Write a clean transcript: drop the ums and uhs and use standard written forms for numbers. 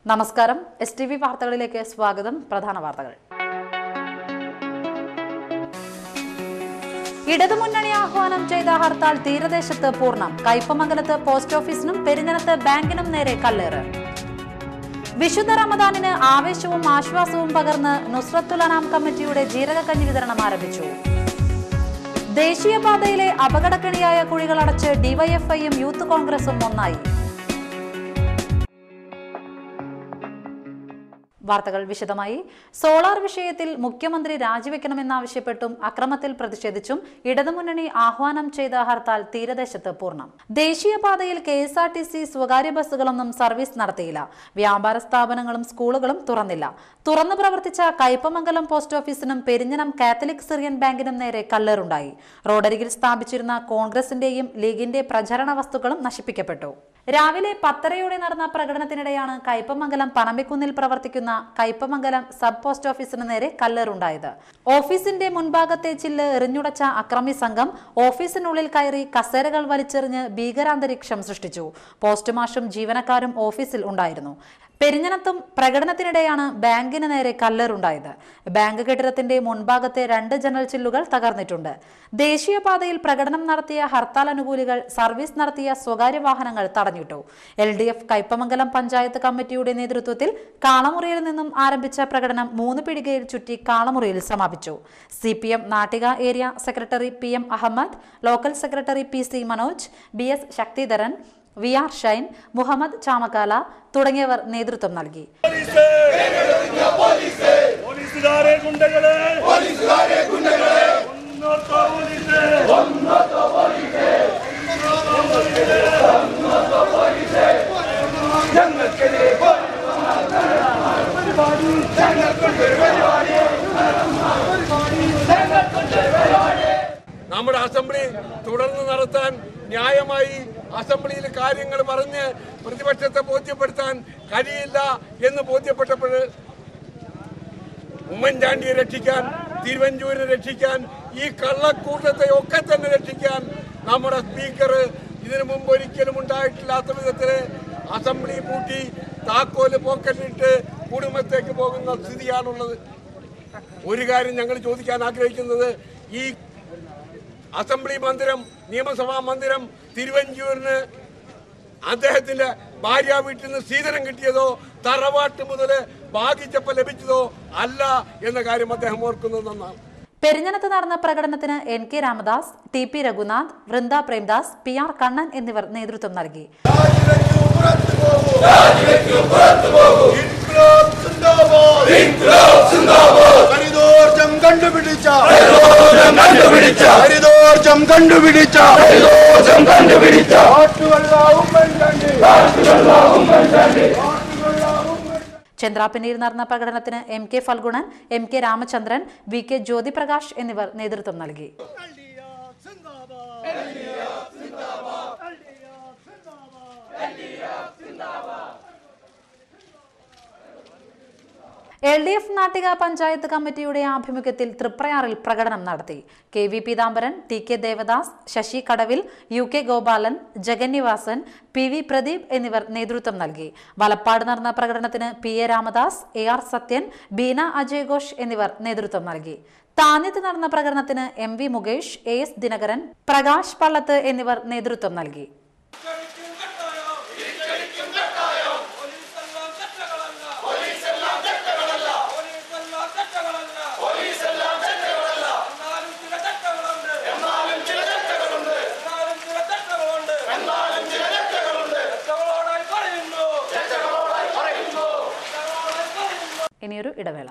നമസ്കാരം STV വാർത്തകളിലേക്ക് സ്വാഗതം. പ്രധാന വാർത്തകൾ. ഇടതുമുന്നണി ആഹ്വാനം ചെയ്ത ഹർത്താൽ തീരദേശത്ത് പൂർണ്ണം. കയ്പമംഗലത്ത് പോസ്റ്റ് ഓഫീസിനും പെരിഞ്ഞനത്ത് ബാങ്കിനും നേരെ കല്ലേറ്. വിശുദ്ധ റമദാനിന് ആവേശവും ആശ്വാസവും പകർന്ന് നുസ്രത്തുൽ അനാം കമ്മിറ്റിയുടെ ജീരകക്കഞ്ഞി വിതരണം ആരംഭിച്ചു. ദേശീയപാതയിലെ അപകടക്കെണിയായ കുഴികളടച്ച് ഡിവൈഎഫ്ഐയും യൂത്ത് കോൺഗ്രസും ഒന്നായി. വാർത്തകൾ വിശദമായി. സോളാർ വിഷയത്തിൽ മുഖ്യമന്ത്രി രാജിവെക്കണമെന്നാവശ്യപ്പെട്ടും അക്രമത്തിൽ പ്രതിഷേധിച്ചും ഇടതുമുന്നണി ആഹ്വാനം ചെയ്ത ഹർത്താൽ തീരദേശത്ത് പൂർണ്ണം. ദേശീയപാതയിൽ KSRTC സ്വകാര്യ ബസ്സുകളൊന്നും സർവീസ് നടത്തിയില്ല. വ്യാപാര സ്ഥാപനങ്ങളും സ്കൂളുകളും തുറന്നില്ല. തുറന്നു പ്രവർത്തിച്ച കയ്പമംഗലം പോസ്റ്റ് ഓഫീസിനും പെരിഞ്ഞനം കാത്തലിക് സിറിയൻ ബാങ്കിനും നേരെ കല്ലേറുണ്ടായി. റോഡരികിൽ സ്ഥാപിച്ചിരുന്ന കോൺഗ്രസിന്റെയും ലീഗിന്റെ പ്രചരണ വസ്തുക്കളും നശിപ്പിക്കപ്പെട്ടു. രാവിലെ 10:30 നടന്ന പ്രകടനത്തിനിടെയാണ് കയ്പമംഗലം പനമ്പിക്കുന്നിൽ പ്രവർത്തിക്കുന്ന കയ്പമംഗലം സബ് പോസ്റ്റ് ഓഫീസിന് നേരെ കല്ലേറുണ്ടായത്. ഓഫീസിന്റെ മുൻഭാഗത്തെ ചില്ല് എറിഞ്ഞുടച്ച അക്രമി സംഘം ഓഫീസിനുള്ളിൽ കയറി കസേരകൾ വലിച്ചെറിഞ്ഞ് ഭീകരാന്തരീക്ഷം സൃഷ്ടിച്ചു. പോസ്റ്റ് മാഷും ജീവനക്കാരും ഓഫീസിൽ ഉണ്ടായിരുന്നു. പെരിഞ്ഞനത്തും പ്രകടനത്തിനിടെയാണ് ബാങ്കിന് നേരെ കല്ലേറുണ്ടായത്. ബാങ്ക് കെട്ടിടത്തിന്റെ മുൻഭാഗത്തെ 2 ജനൽ ചില്ലുകൾ തകർന്നിട്ടുണ്ട്. ദേശീയപാതയിൽ പ്രകടനം നടത്തിയ ഹർത്താൽ അനുകൂലികൾ സർവീസ് നടത്തിയ സ്വകാര്യ വാഹനങ്ങൾ തടഞ്ഞിട്ടു. LDF കയ്പമംഗലം പഞ്ചായത്ത് കമ്മിറ്റിയുടെ നേതൃത്വത്തിൽ കാളമുറിയിൽ നിന്നും ആരംഭിച്ച പ്രകടനം 3 പീടികയിൽ ചുറ്റി കാളമുറിയിൽ സമാപിച്ചു. CPM Nattika area secretary PM Ahammed, local secretary PC Manoj, BS Sakthidharan, VR Shine, Muhammad Chamakkala തുടങ്ങിയവർ നേതൃത്വം നൽകി. നമ്മുടെ അസംബ്ലി തുടർന്ന് നടത്താൻ ന്യായമായി അസംബ്ലിയിൽ കാര്യങ്ങൾ പറഞ്ഞ് പ്രതിപക്ഷത്തെ ബോധ്യപ്പെടുത്താൻ കഴിയില്ല എന്ന് ബോധ്യപ്പെട്ടപ്പോൾ ഉമ്മൻചാണ്ടിയെ രക്ഷിക്കാൻ, തിരുവഞ്ചൂരിനെ രക്ഷിക്കാൻ, ഈ കള്ളക്കൂട്ടത്തെ ഒക്കെ തന്നെ രക്ഷിക്കാൻ നമ്മുടെ സ്പീക്കർ ഇതിനു മുമ്പ് ഒരിക്കലും ഉണ്ടായിട്ടില്ലാത്ത വിധത്തിൽ അസംബ്ലി പൂട്ടി താക്കോല് പോക്കറ്റിട്ട് കുടുംബത്തേക്ക് പോകുന്ന സ്ഥിതിയാണുള്ളത്. ഒരു കാര്യം ഞങ്ങൾ ചോദിക്കാൻ ആഗ്രഹിക്കുന്നത്, ഈ അസംബ്ലി മന്ദിരം, നിയമസഭാ മന്ദിരം തിരുവഞ്ചൂരിന് അദ്ദേഹത്തിന്റെ ഭാര്യ വീട്ടിൽ നിന്ന് സ്വീകരണം കിട്ടിയതോ തറവാട്ട് മുതൽ ഭാഗിച്ചപ്പോൾ ലഭിച്ചതോ അല്ല എന്ന കാര്യം അദ്ദേഹം ഓർക്കുന്നത് നന്നാണ്. പെരിഞ്ഞനത്ത് നടന്ന പ്രകടനത്തിന് NK Ramadas, TP Raghunath, Vrinda Premdas, PR Kannan എന്നിവർ നേതൃത്വം നൽകി. ചന്ദ്രാപിന്നിയിൽ നടന്ന പ്രകടനത്തിന് MK Phalgunan, MK Ramachandran, VK Jyothiprakash എന്നിവർ നേതൃത്വം നൽകി. LDF നാട്ടിക പഞ്ചായത്ത് കമ്മിറ്റിയുടെ ആഭിമുഖ്യത്തിൽ തൃപ്രയാറിൽ പ്രകടനം നടത്തി. KV പീതാംബരൻ, TK ദേവദാസ്, ശശി കടവിൽ, UK ഗോപാലൻ, ജഗന്നിവാസൻ, PV പ്രദീപ് എന്നിവർ നേതൃത്വം നൽകി. വലപ്പാട് നടന്ന പ്രകടനത്തിന് PA രാമദാസ്, AR സത്യൻ, ബീന അജയ് ഘോഷ് എന്നിവർ നേതൃത്വം നൽകി. താന്യത്ത് നടന്ന പ്രകടനത്തിന് MV മുകേഷ്, AS ദിനകരൻ, പ്രകാശ് പള്ളത്ത് എന്നിവർ നേതൃത്വം നൽകി. ഇനിയൊരു ഇടവേള.